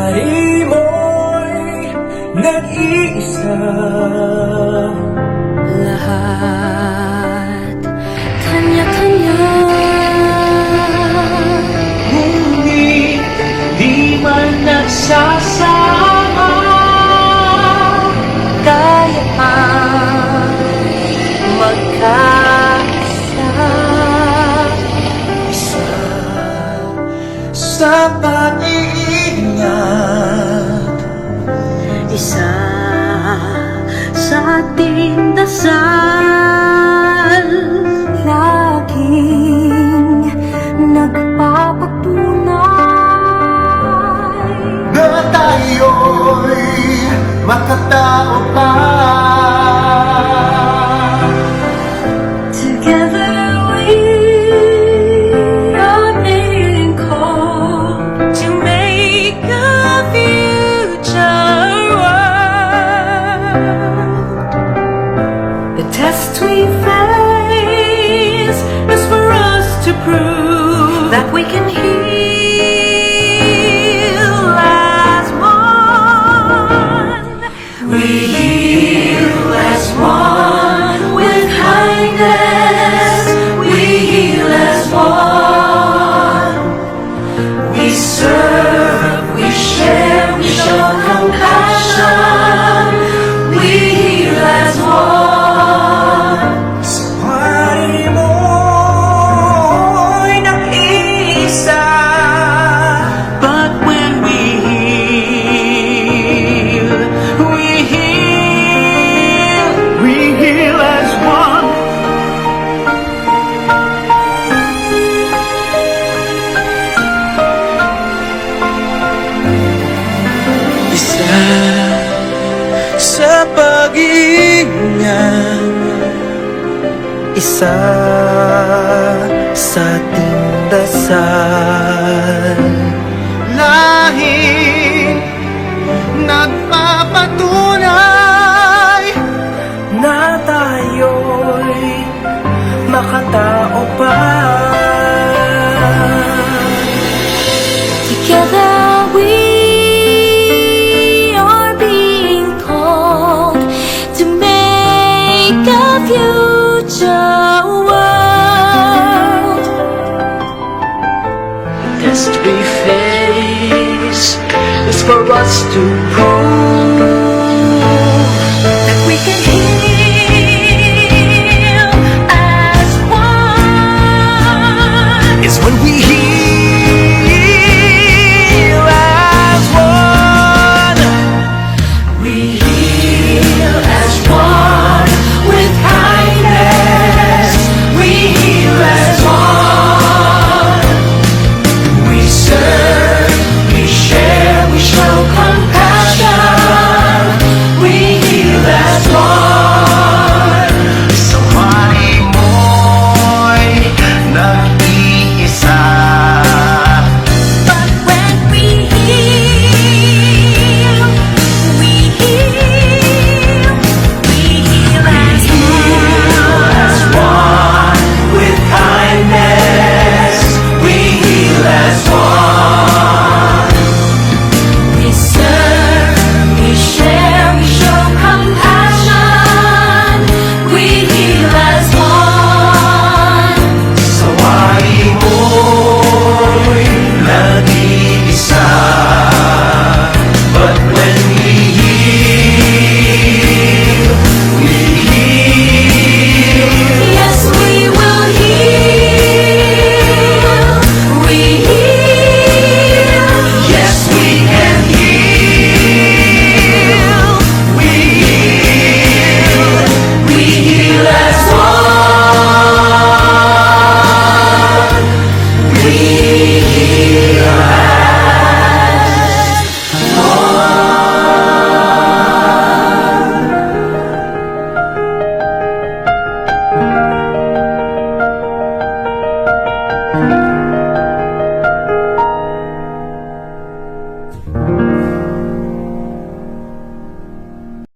buhay mo'y nag-iisa. Lahat kanya-kanya, Ngunit di man nagsasama, kaya man magkaisa. isa sa pag-iingat, Isa sa ating dasal, laging nagpapatunay na tayo'y makatao pa. Together we are being called to make a future world. The test we face is for us to prove that we can heal as one. We heal as one with kindness. We heal as one. We serve, we share, we show compassion. We heal as one. Buhay mo'y nag-iisa. But when we heal, We heal as one. Isa sa pag-iingat, isa sa ating dasal, lahing nagpapatunay na tayo'y makatao pa. together we are being called to make a future world. Test we face is for us to prove That we can heal as one. is when we heal as one. We heal as one with kindness. We heal as one. We serve, we share, we show